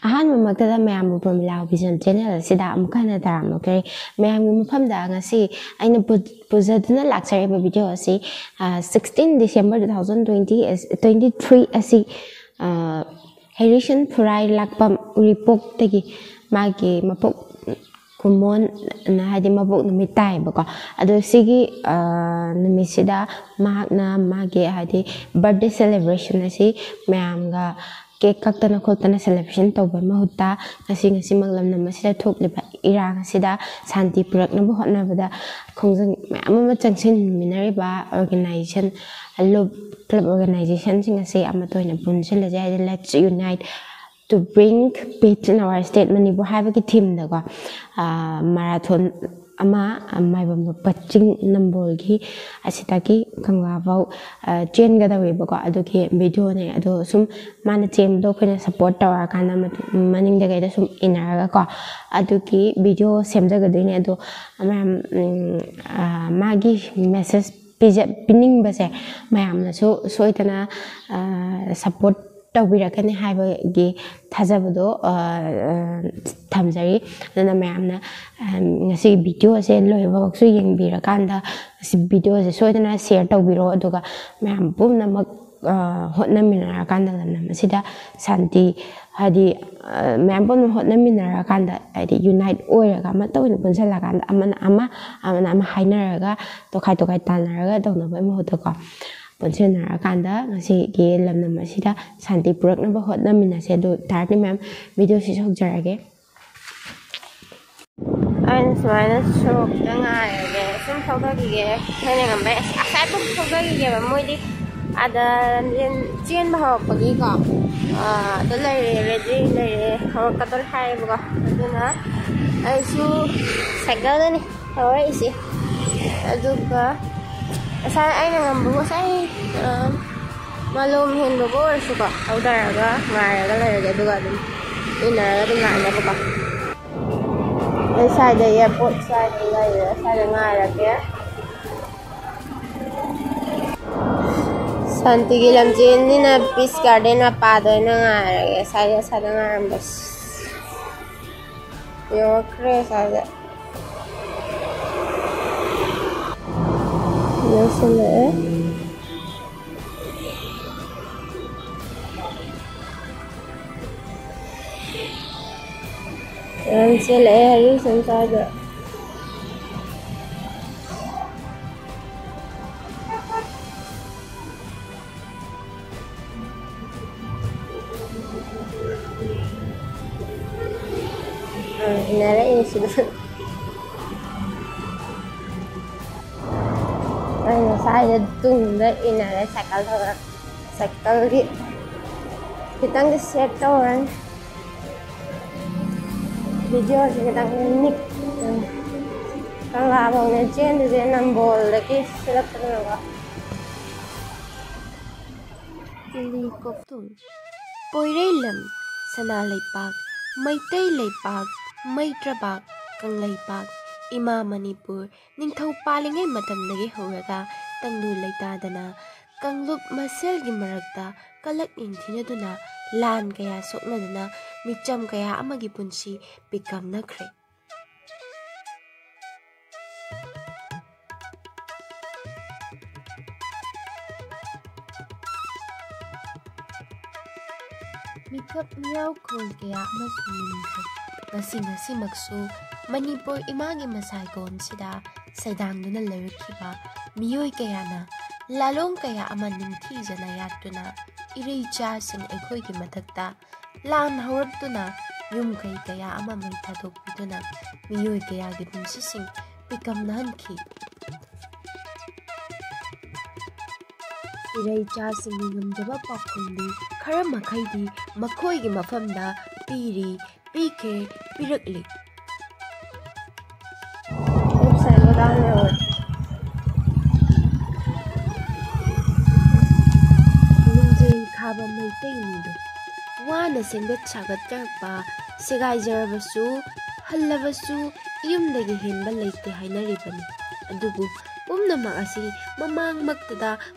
ꯑꯍꯥꯟꯕꯃꯛꯇꯗ ꯃꯌꯥꯝꯕꯨ ꯄ꯭ꯔꯃꯤꯂꯥ vision channel ꯑꯁꯤꯗ ꯑꯃꯨꯛ ꯍꯟꯅ ꯇꯔꯥꯝꯅꯈ꯭ꯔꯦ ꯃꯌꯥꯝꯒꯤ ꯃꯐꯝꯗ ꯉꯁꯤ ꯑꯩꯅ ꯄꯨꯖꯗꯨꯅ ꯂꯥꯛꯆꯔꯤꯕ ꯚꯤꯗꯤꯑꯣ ꯑꯁꯤ 16 ꯗꯤꯁꯦꯝꯕꯔ 2023 ꯑꯁꯤ ꯍꯦꯔꯤꯁꯟ ꯐꯨꯔꯥꯏ ꯂꯥꯛꯄꯝ ꯎꯔꯤꯄꯣꯛꯇꯒꯤ ꯃꯥꯒꯤ ꯃꯄꯣꯛ ꯀꯨꯝꯃꯣꯟ ꯍꯥꯏꯗꯤ ꯃꯄꯣꯛ ꯅꯨꯃꯤꯠ ꯇꯥꯏꯌꯦꯕꯀꯣ ꯑꯗꯣ ꯁꯤꯒꯤ ꯅꯨꯃꯤꯠꯁꯤꯗ ꯃꯍꯥꯛꯅ ꯃꯥꯒꯤ ꯍꯥꯏꯗꯤ ꯕꯔꯊꯗꯦ ꯁꯦꯂꯦꯕ꯭ꯔꯦꯁꯟ ꯑꯁꯤ ꯃꯌꯥꯝꯒ ꯀꯦꯛ ꯀꯛꯇꯅ ꯈꯣꯠꯇꯅ ꯁꯦꯂꯦꯕ꯭ꯔꯦꯁꯟ ꯇꯧꯕ ꯃꯍꯨꯠꯇ ꯉꯁꯤꯃꯛ ꯂꯝꯗꯝ ꯑꯁꯤꯗ ꯊꯣꯛꯂꯤꯕ ꯏꯔꯥꯡ ꯑꯁꯤꯗ ꯁꯥꯟꯇꯤ ꯄꯨꯔꯛꯅꯕ ꯍꯣꯠꯅꯕꯗ ꯈꯣꯡꯖꯪ ꯃꯌꯥꯝ ꯑꯃ ꯆꯪꯁꯤꯟꯃꯤꯟꯅꯔꯤꯕ ꯑꯣꯔꯒꯅꯥꯏꯖꯦꯁꯟ ꯀ꯭ꯂꯕ ꯑꯣꯔꯒꯅꯥꯏꯖꯦꯁꯟꯁꯤꯡ ꯑꯁꯤ ꯑꯃꯠꯇ ꯑꯣꯏꯅ ꯄꯨꯟꯁꯤꯜꯂꯁꯦ ꯍꯥꯏꯗꯤ let's unite to bring peace in our state Manipur ꯍꯥꯏꯕꯒꯤ ꯊꯤꯝꯗꯀꯣ ꯃꯥꯔꯥꯊꯣꯟ ꯑꯃ ꯃꯥꯏꯕꯝ ꯆꯤꯡ ꯅꯝꯕꯣꯜꯒꯤ ꯑꯁꯤꯗꯒꯤ ꯀꯪꯂꯥ ꯐꯥꯎ ꯆꯦꯟꯒꯗꯧꯔꯤꯕꯀꯣ ꯑꯗꯨꯒꯤ ꯚꯤꯗꯤꯑꯣꯅꯦ ꯑꯗꯣ ꯁꯨꯝ ꯃꯥꯅ ꯆꯦꯟꯕꯗꯣ ꯑꯩꯈꯣꯏꯅ ꯁꯞꯄꯣꯔꯠ ꯇꯧꯔꯀꯥꯟꯗ ꯃꯅꯤꯡꯗ ꯀꯩꯗ ꯁꯨꯝ ꯏꯟꯅꯔꯒꯀꯣ ꯑꯗꯨꯒꯤ ꯚꯤꯗꯤꯑꯣ ꯁꯦꯝꯖꯒꯗꯣꯏꯅꯦ ꯑꯗꯣ ꯃꯌꯥꯝ ꯃꯥꯒꯤ ꯃꯦꯁꯦꯖ ꯄꯤꯅꯤꯡꯕꯁꯦ ꯃꯌꯥꯝꯅꯁꯨ ꯁꯣꯏꯗꯅ ꯁꯞꯄꯣꯔꯠ ꯇꯧꯕꯤꯔꯛꯀꯅꯤ ꯍꯥꯏꯕꯒꯤ ꯊꯥꯖꯕꯗꯣ ꯊꯝꯖꯔꯤ ꯑꯗꯨꯅ ꯃꯌꯥꯝꯅ ꯉꯁꯤꯒꯤ ꯚꯤꯗꯤꯑꯣꯁꯦ ꯂꯣꯏꯕꯐꯥꯎꯁꯨ ꯌꯦꯡꯕꯤꯔꯀꯥꯟꯗ ꯚꯤꯗꯤꯑꯣꯁꯦ ꯁꯣꯏꯗꯅ ꯁꯤꯌꯔ ꯇꯧꯕꯤꯔꯣ ꯑꯗꯨꯒ ꯃꯌꯥꯝ ꯄꯨꯝꯅꯃꯛ ꯍꯣꯠꯅꯃꯤꯟꯅꯔꯀꯥꯟꯗ ꯂꯝꯗꯝ ꯑꯁꯤꯗ ꯁꯥꯟꯇꯤ ꯍꯥꯏꯗꯤ ꯃꯌꯥꯝ ꯄꯨꯝꯅꯃꯛ ꯍꯣꯠꯅꯃꯤꯟꯅꯔꯀꯥꯟꯗ ꯍꯥꯏꯗꯤ ꯌꯨꯅꯥꯏꯠ ꯑꯣꯏꯔꯒ ꯑꯃꯠꯇ ꯑꯣꯏꯅ ꯄꯨꯟꯁꯤꯜꯂꯀꯥꯟꯗ ꯑꯃꯅ ꯑꯃ ꯍꯥꯏꯅꯔꯒ ꯇꯣꯈꯥꯏ ꯇꯥꯟꯅꯔꯒ ꯇꯧꯅꯕꯒꯤ ꯃꯍꯨꯠꯇꯀꯣ ꯄꯨꯟꯁꯤꯟꯅꯔꯀꯥꯟꯗ ꯉꯁꯤꯒꯤ ꯂꯝꯗꯝ ꯑꯁꯤꯗ ꯁꯥꯟꯇꯤ ꯄꯨꯔꯛꯅꯕ ꯍꯣꯠꯅꯃꯤꯟꯅꯁꯦ ꯑꯗꯨ ꯇꯥꯔꯗꯤ ꯃꯌꯥꯝ ꯚꯤꯗꯤꯑꯣꯁꯤꯁꯨ ꯍꯧꯖꯔꯒꯦ ꯑꯩꯅ ꯁꯨꯃꯥꯏꯅ ꯁꯣꯔꯣꯛꯇ ꯉꯥꯏꯔꯒꯦ ꯁꯨꯝ ꯊꯧꯊꯈꯤꯒꯦ ꯑꯩꯈꯣꯏꯅ ꯉꯝꯕꯩ ꯑꯁꯥꯏꯐꯥꯎ ꯊꯧꯊꯈꯤꯒꯦꯕ ꯃꯣꯏꯗꯤ ꯑꯗ ꯆꯦꯟꯕ ꯍꯧꯔꯛꯄꯒꯤꯀꯣ ꯑꯗ ꯂꯩꯔꯦ ꯔꯦꯗꯤ ꯂꯩꯔꯦ ꯍꯧꯔꯛꯀꯗꯧꯔꯦ ꯍꯥꯏꯌꯦꯕꯀꯣ ꯑꯗꯨꯅ ꯑꯩꯁꯨ ꯁꯥꯏꯀꯜꯗꯅꯤ ꯊꯧꯔꯛꯏꯁꯤ ꯑꯗꯨꯒ ꯉꯁꯥꯏ ꯑꯩꯅ ꯉꯝꯕ ꯉꯁꯥꯏ ꯃꯥꯂꯣꯝ ꯍꯦꯟꯕꯕꯨ ꯑꯣꯏꯔꯁꯨꯀꯣ ꯊꯧꯊꯔꯒ ꯉꯥꯏꯔꯒ ꯂꯩꯔꯒꯦ ꯑꯗꯨꯒ ꯑꯗꯨꯝ ꯏꯟꯅꯔꯒ ꯑꯗꯨꯝ ꯉꯥꯏꯅꯕꯀꯣ ꯑꯩ ꯁ꯭ꯋꯥꯏꯗ ꯑꯦꯌꯥꯔꯄꯣꯔꯠ ꯁ꯭ꯋꯥꯏꯗ ꯂꯩꯔꯦ ꯁ꯭ꯋꯥꯏꯗ ꯉꯥꯏꯔꯒꯦ ꯁꯥꯟꯇꯤꯒꯤ ꯂꯝꯖꯦꯟꯅꯤꯅ ꯄꯤꯁ ꯒꯥꯔꯗꯦꯟ ꯃꯄꯥꯗ ꯑꯣꯏꯅ ꯉꯥꯏꯔꯒꯦ ꯁ꯭ꯋꯥꯏꯗ ꯉꯥꯏꯔꯝꯕꯁꯦ ꯌꯧꯔꯛꯈ꯭ꯔꯦ ꯁ꯭ꯋꯥꯏꯗ ꯌꯧꯁꯤꯜꯂꯛꯑꯦ ꯌꯥꯝ ꯆꯦꯜꯂꯛꯑꯦ ꯍꯔꯤꯁꯟ ꯁ꯭ꯋꯥꯏꯗ ഇന്നലെ ꯑꯩꯅ ꯁ꯭ꯋꯥꯏꯗ ꯇꯨꯡꯗ ꯏꯟꯅꯔꯦ ꯁꯥꯏꯀꯜ ꯊꯧꯔ ꯁꯥꯏꯀꯜꯒꯤ ꯈꯤꯇꯪꯗꯤ ꯁꯦꯞ ꯇꯧꯔꯅꯤ ꯚꯤꯗꯤꯑꯣꯁꯦ ꯈꯤꯇꯪ ꯅꯤꯛ ꯀꯪꯂꯥ ꯐꯥꯎꯅꯦ ꯆꯦꯟꯗꯨꯁꯦ ꯅꯝꯕꯣꯜꯗꯒꯤ ꯁꯤꯜꯂꯛꯄꯗꯨꯅꯀꯣ ꯀꯣꯛꯊꯨꯝ ꯄꯣꯏꯔꯩꯂꯝ ꯁꯅꯥꯂꯩꯄꯥꯛ ꯃꯩꯇꯩ ꯂꯩꯄꯥꯛ ꯃꯩꯇ꯭ꯔꯄꯥꯛ ꯀꯪꯂꯩꯄꯥꯛ ꯏꯃꯥ ꯃꯅꯤꯄꯨꯔ ꯅꯤꯡꯊꯧ ꯄꯥꯜꯂꯤꯉꯩ ꯃꯇꯝꯗꯒꯤ ꯍꯧꯔꯒ ꯇꯪꯗꯨ ꯂꯩꯇꯥꯗꯅ ꯀꯥꯡꯂꯨꯞ ꯃꯁꯦꯜꯒꯤ ꯃꯔꯛꯇ ꯀꯂꯛ ꯌꯦꯡꯊꯤꯅꯗꯨꯅ ꯂꯥꯟ ꯀꯌꯥ ꯁꯣꯛꯅꯗꯨꯅ ꯃꯤꯆꯝ ꯀꯌꯥ ꯑꯃꯒꯤ ꯄꯨꯟꯁꯤ ꯄꯤꯀꯝꯅꯈ꯭ꯔꯦ꯫ ꯃꯤꯀꯞ ꯃꯤꯔꯥꯎꯈꯣꯜ ꯀꯌꯥ ꯑꯃꯁꯨ ꯅꯤꯡꯈ꯭ꯔꯦ꯫ ꯉꯁꯤꯃꯛꯁꯨ ꯃꯅꯤꯄꯨꯔ ꯏꯃꯥꯒꯤ ꯃꯁꯥꯏꯒꯣꯟꯁꯤꯗ ꯁꯩꯗꯥꯡꯗꯨꯅ ꯂꯩꯔꯛꯈꯤꯕ ꯃꯤꯑꯣꯏ ꯀꯌꯥꯅ ꯂꯥꯂꯣꯡ ꯀꯌꯥ ꯑꯃ ꯅꯤꯡꯊꯤꯖꯅ ꯌꯥꯠꯇꯨꯅ ꯏꯔꯩꯆꯥꯁꯤꯡ ꯑꯩꯈꯣꯏꯒꯤ ꯃꯊꯛꯇ ꯂꯥꯟ ꯍꯧꯔꯛꯇꯨꯅ ꯌꯨꯝ-ꯀꯩ ꯀꯌꯥ ꯑꯃ ꯃꯩ ꯊꯥꯗꯣꯛꯄꯤꯗꯨꯅ ꯃꯤꯑꯣꯏ ꯀꯌꯥꯒꯤ ꯄꯨꯟꯁꯤꯁꯤꯡ ꯄꯤꯀꯝꯅꯍꯟꯈꯤ꯫ ꯏꯔꯩꯆꯥꯁꯤꯡꯒꯤ ꯉꯝꯖꯕ ꯄꯥꯎꯈꯨꯝꯗꯤ ꯈꯔ ꯃꯈꯩꯗꯤ ꯃꯈꯣꯏꯒꯤ ꯃꯐꯝꯗ ꯄꯤꯈ꯭ꯔꯦ ꯄꯤꯔꯛꯂꯤ꯫ ꯂꯤꯡꯖꯦꯜ ꯈꯥꯕ ꯃꯩꯇꯩꯅꯤꯗꯣ ꯋꯥꯅ ꯁꯦꯝꯒꯠ ꯁꯥꯒꯠꯆꯔꯛꯄ ꯁꯦꯒꯥꯏꯖꯔꯕꯁꯨ ꯍꯜꯂꯕꯁꯨ ꯌꯨꯝꯗꯒꯤ ꯍꯦꯟꯕ ꯂꯩꯇꯦ ꯍꯥꯏꯅꯔꯤꯕꯅꯤ꯫ ꯑꯗꯨꯕꯨ ꯄꯨꯝꯅꯃꯛ ꯑꯁꯤ ꯃꯃꯥꯡꯃꯛꯇꯗ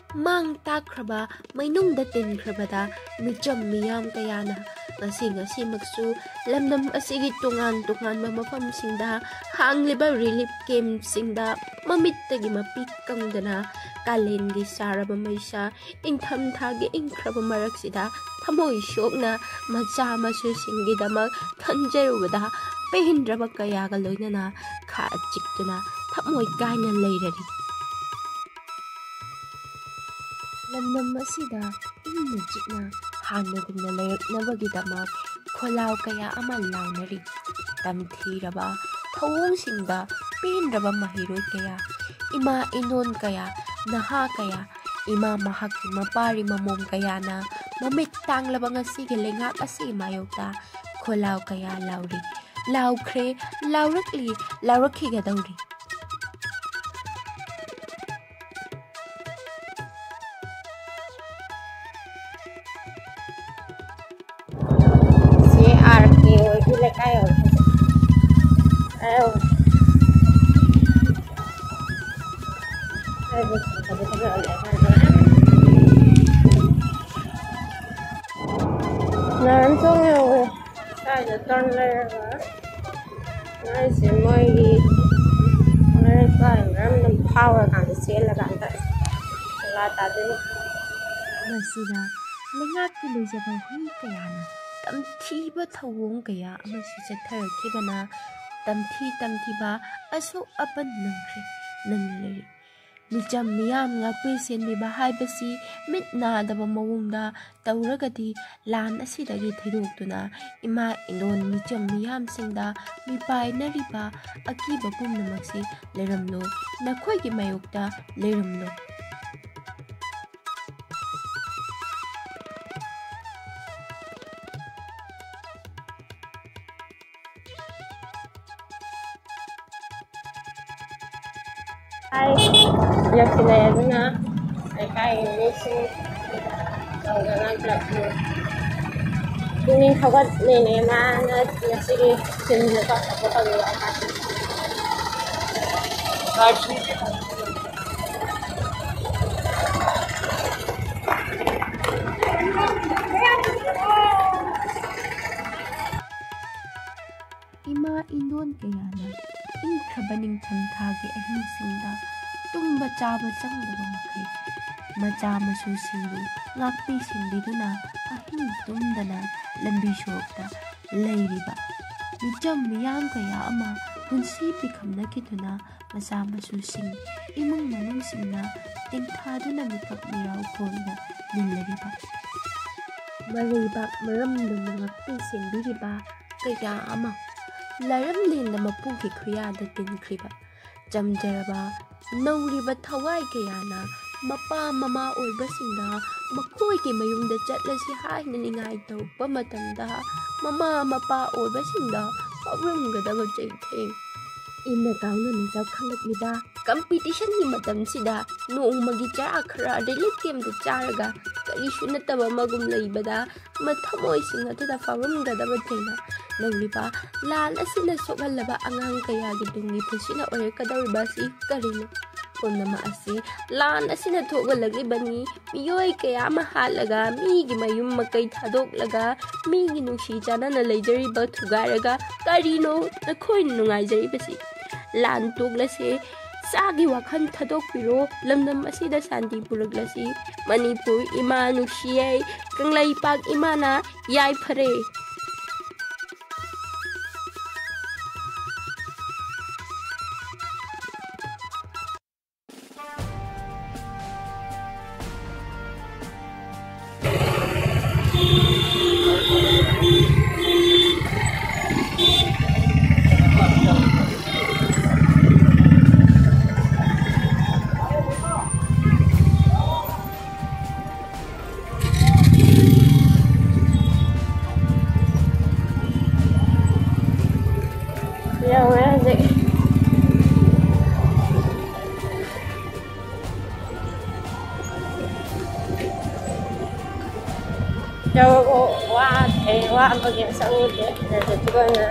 ꯃꯥꯡ ꯇꯥꯛꯈ꯭ꯔꯕ ꯃꯩꯅꯨꯡꯗ ꯇꯤꯟꯈ꯭ꯔꯕꯗ ꯃꯤꯆꯝ ꯃꯤꯌꯥꯝ ꯀꯌꯥꯅ ꯉꯁꯤꯃꯛꯁꯨ ꯂꯝꯗꯝ ꯑꯁꯤꯒꯤ ꯇꯣꯉꯥꯟꯕ ꯃꯐꯝꯁꯤꯡꯗ ꯍꯥꯡꯂꯤꯕ ꯔꯤꯂꯤꯐ ꯀꯦꯝꯞꯁꯤꯡꯗ ꯃꯃꯤꯠꯇꯒꯤ ꯃꯄꯤ ꯀꯪꯗꯅ ꯀꯥꯂꯦꯟꯒꯤ ꯁꯥꯔꯕ ꯃꯩꯁꯥ ꯏꯪꯊꯝꯊꯥꯒꯤ ꯏꯪꯈ꯭ꯔꯕ ꯃꯔꯛꯁꯤꯗ ꯊꯃꯣꯏ ꯁꯣꯛꯅ ꯃꯆꯥ ꯃꯁꯨꯁꯤꯡꯒꯤꯗꯃꯛ ꯈꯟꯖꯔꯨꯕꯗ ꯄꯦꯟꯗ꯭ꯔꯕ ꯀꯌꯥꯒ ꯂꯣꯏꯅꯅ ꯈꯥ ꯆꯤꯛꯇꯨꯅ ꯊꯃꯣꯏ ꯀꯥꯏꯅ ꯂꯩꯔꯔꯤ꯫ ꯂꯝꯗꯝ ꯑꯁꯤꯗ ꯏꯪꯅ ꯆꯤꯛꯅ ꯍꯥꯟꯅꯒꯨꯝꯅ ꯂꯩꯔꯛꯅꯕꯒꯤꯗꯃꯛ ꯈꯣꯜꯂꯥꯎ ꯀꯌꯥ ꯑꯃ ꯂꯥꯎꯅꯔꯤ꯫ ꯇꯝꯊꯤꯔꯕ ꯊꯧꯑꯣꯡꯁꯤꯡꯗ ꯄꯦꯟꯗ꯭ꯔꯕ ꯃꯍꯩꯔꯣꯏ ꯀꯌꯥ, ꯏꯃꯥ ꯏꯅꯣꯟ ꯀꯌꯥ, ꯅꯍꯥ ꯀꯌꯥ, ꯏꯃꯥ ꯃꯍꯥꯛꯀꯤ ꯃꯄꯥꯔꯤ ꯃꯃꯣꯝ ꯀꯌꯥꯅ ꯃꯃꯤꯠ ꯇꯥꯡꯂꯕ ꯉꯁꯤꯒꯤ ꯂꯩꯉꯥꯛ ꯑꯁꯤꯒꯤ ꯃꯥꯌꯣꯛꯇ ꯈꯣꯜꯂꯥꯎ ꯀꯌꯥ ꯂꯥꯎꯔꯤ, ꯂꯥꯎꯈ꯭ꯔꯦ, ꯂꯥꯎꯔꯛꯂꯤ, ꯂꯥꯎꯔꯛꯈꯤꯒꯗꯧꯔꯤ꯫ ꯃꯁꯤꯗ ꯂꯩꯉꯥꯛꯀꯤ ꯂꯣꯏꯖꯕ ꯍꯨꯏ ꯀꯌꯥꯅ ꯇꯝꯊꯤꯕ ꯊꯧꯑꯣꯡ ꯀꯌꯥ ꯑꯃꯁꯨ ꯆꯠꯊꯔꯛꯈꯤꯕꯅ ꯇꯝꯊꯤꯕ ꯑꯁꯣꯛ ꯑꯄꯟ ꯅꯪꯂꯩ꯫ ꯃꯤꯆꯝ ꯃꯤꯌꯥꯝ ꯉꯥꯛꯄꯤ ꯁꯦꯟꯕꯤꯕ ꯍꯥꯏꯕꯁꯤ ꯃꯤꯠ ꯅꯥꯗꯕ ꯃꯑꯣꯡꯗ ꯇꯧꯔꯒꯗꯤ ꯂꯥꯟ ꯑꯁꯤꯗꯒꯤ ꯊꯩꯗꯣꯛꯇꯨꯅ ꯏꯃꯥ ꯏꯅꯣꯟ ꯃꯤꯆꯝ ꯃꯤꯌꯥꯝꯁꯤꯡꯗ ꯃꯤꯄꯥꯏꯅꯔꯤꯕ ꯑꯀꯤꯕ ꯄꯨꯝꯅꯃꯛꯁꯤ ꯂꯩꯔꯝꯂꯣꯏ, ꯅꯈꯣꯏꯒꯤ ꯃꯥꯌꯣꯛꯇ ꯂꯩꯔꯝꯂꯣꯏ꯫ ꯌꯧꯁꯤꯜꯂꯛꯑꯦ ꯂꯩꯀꯥꯏꯒꯤ ꯃꯤꯁꯤꯡ ꯇꯧꯗꯅ ꯄꯨꯛꯅꯤꯡ ꯊꯧꯒꯠꯂꯤꯅꯦ ꯃꯥꯅ ꯉꯁꯤꯒꯤ ꯊꯤꯝꯁꯦ ꯁꯞꯄꯣꯔꯠ ꯇꯧꯕꯤꯔꯛꯑꯣ꯫ ꯏꯃꯥ ꯏꯟꯗꯣꯟ ꯀꯌꯥꯅ ꯏꯪꯈ꯭ꯔꯕ ꯅꯤꯡꯊꯝꯊꯥꯒꯤ ꯑꯍꯤꯡꯁꯤꯡꯗ ꯇꯨꯝꯕ ꯆꯥꯕ ꯆꯪꯗꯕ ꯃꯈꯩ ꯃꯆꯥ ꯃꯁꯨꯁꯤꯡꯕꯨ ꯉꯥꯛꯄꯤ ꯁꯦꯟꯕꯤꯗꯨꯅ ꯑꯍꯤꯡ ꯇꯨꯝꯗꯅ ꯂꯝꯕꯤ ꯁꯣꯔꯣꯛꯇ ꯂꯩꯔꯤꯕ ꯃꯤꯆꯝ ꯃꯤꯌꯥꯝ ꯀꯌా ꯑꯃ ꯄꯨꯟꯁꯤ ꯄꯤꯈꯝꯅꯈꯤꯗꯨꯅ ꯃꯆꯥ ꯃꯁꯨꯁꯤꯡ, ꯏꯃꯨꯡ ꯃꯅꯨꯡꯁꯤꯡꯅ ꯇꯦꯡꯊꯥꯗꯨꯅ ꯃꯤꯀꯞ ꯃꯤꯔꯥꯎ ꯈꯣꯜꯅ ꯅꯤꯜꯂꯔꯤꯕ ꯃꯔꯩꯕꯥꯛ ꯃꯔꯝꯗꯝꯅ ꯉꯥꯛꯄꯤ ꯁꯦꯟꯕꯤꯔꯤꯕ ꯀꯌꯥ ꯑꯃ, ꯂꯥꯏꯔꯝꯂꯦꯟꯗ ꯃꯄꯨꯒꯤ ꯈꯨꯌꯥꯗ ꯇꯤꯟꯈ꯭ꯔꯤꯕ ꯆꯝꯖꯔꯕ ꯅꯧꯔꯤꯕ ꯊꯋꯥꯏ ꯀꯌꯥꯅ ꯃꯄꯥ ꯃꯃꯥ ꯑꯣꯏꯕꯁꯤꯡꯗ ꯃꯈꯣꯏꯒꯤ ꯃꯌꯨꯝꯗ ꯆꯠꯂꯁꯤ ꯍꯥꯏꯅ ꯅꯤꯡꯉꯥꯏ ꯇꯧꯔꯛꯄ ꯃꯇꯝꯗ ꯃꯃꯥ ꯃꯄꯥ ꯑꯣꯏꯕꯁꯤꯡꯗ ꯐꯥꯎꯔꯝꯒꯗꯕ ꯆꯩꯊꯦꯡ, ꯏꯟꯅ ꯀꯥꯎꯅꯅ ꯆꯥꯎꯈꯠꯂꯛꯂꯤꯕ ꯀꯝꯄꯤꯇꯤꯁꯟꯒꯤ ꯃꯇꯝꯁꯤꯗ ꯅꯣꯡꯃꯒꯤ ꯆꯔꯥ ꯈꯔ ꯔꯤꯂꯤꯐ ꯀꯦꯝꯞꯇ ꯆꯥꯔꯒ ꯀꯔꯤꯁꯨ ꯅꯠꯇꯕ ꯃꯒꯨꯝ ꯂꯩꯕꯗ ꯊꯃꯣꯏꯁꯤꯡ ꯑꯗꯨꯗ ꯐꯥꯎꯔꯝꯒꯗꯕ ꯆꯩꯅ ꯅꯧꯔꯤꯕ ꯂꯥꯟ ꯑꯁꯤꯅ ꯁꯣꯛꯍꯜꯂꯕ ꯑꯉꯥꯡ ꯀꯌꯥꯒꯤ ꯇꯨꯡꯒꯤ ꯄꯨꯟꯁꯤꯅ ꯑꯣꯏꯔꯛꯀꯗꯧꯔꯤꯕ ꯑꯁꯤ ꯀꯔꯤꯅꯣ? ꯄꯨꯝꯅꯃꯛ ꯑꯁꯤ ꯂꯥꯟ ꯑꯁꯤꯅ ꯊꯣꯛꯍꯜꯂꯛꯂꯤꯕꯅꯤ꯫ ꯃꯤꯑꯣꯏ ꯀꯌꯥ ꯑꯃ ꯍꯥꯠꯂꯒ, ꯃꯤꯒꯤ ꯃꯌꯨꯝ ꯃꯀꯩ ꯊꯥꯗꯣꯛꯂꯒ, migi nungsi chanana leijariba thugaraga karino nakhoi nungaijaribasi lan toglase sagi wakhan thadokpiro lamdam asida santi puraglasi manipur ima nuksiyai kanglaipak imana yai phare Wa bagian Saudi dan juga na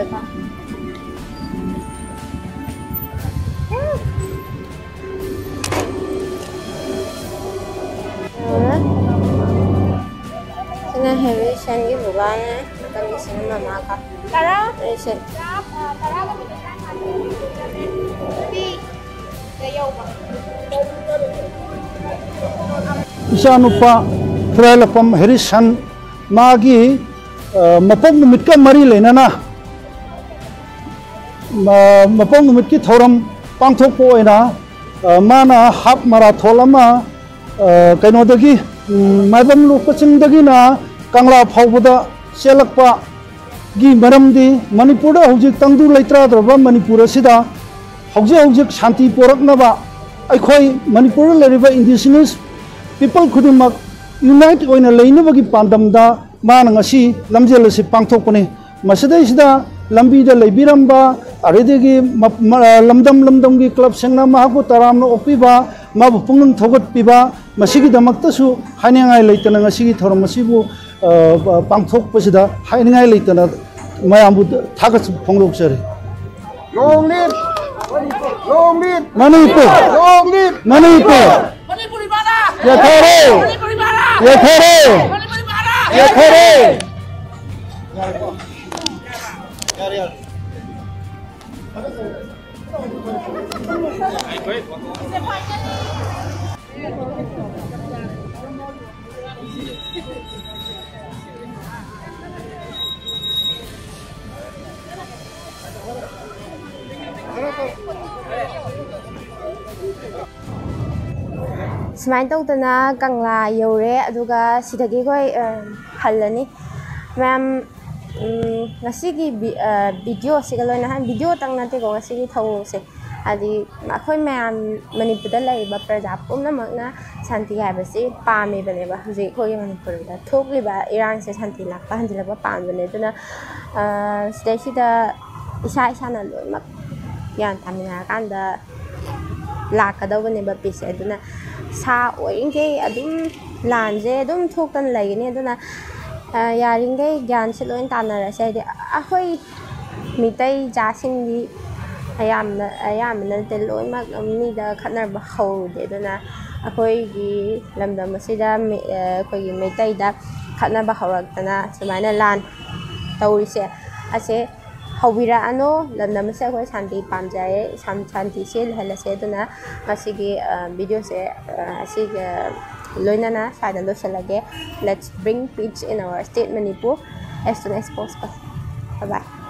eba Sina heavy shangi bugana kami sina mama ka. Tara. Shin. Isanupa Frelapam Harrison Magi Mapong Mitka Mari Lenana Mapong Mitki Thoram Pangthokpo ina Mana Hap Maratholama Kainodagi Madam Lukachindagi na Kangla Phawbada Selakpa Gi Maramdi Manipur Hojik Tangdu Leitra Draba Manipur Sida Hojik Shanti Poraknaba Aikhoi Manipur Leriba Indigenous People Kudimak Unite Oina Lainabagi Pandamda Manangasi Lamjelasi Pangthokpani Masadai Lambi da Lebiramba Aridigi Lamdamgi Club Sengna Mahaku Taramno Opiba Mabu Pungun Thogot Piba Masigi Damaktasu Haningai Laitana Masigi Thoramasibu Pangthok Pasida Haningai Laitana Mayambu Tagas Ponglokshari Long live Manipur Long live Manipur Yathare Yathare Yathare Smain tawdana Kangla yore aduga sidagi koi hallani ma'am ngasigi video sigaloina han video tang nate ko ngasigi thau se adi akhoi ma'am Manipur laiba praja pumna magna santi haibasi pame bane ba ji khoi Manipur da thokli ba Iran se santi lakpa hanjila ba pam bane duna stage da isa na loi mak yan tamina kanda lakadawne ba pise aduna sa oinge adum lanje adum thokan lagine aduna yaringe gyan se loin tanara se ahoi mitai jasin di ayamna te loi mak mi da khanar ba ho de aduna ahoi gi lamdam asida khoi gi mitai da khanar ba horaktana sumaina lan tawrise ase Hawira ano lamdam se khoi shanti pamjaye shanti se helase aduna asigi video se asigi loinana sada lo selage. Let's bring peace in our state Manipur as soon as possible. Bye bye.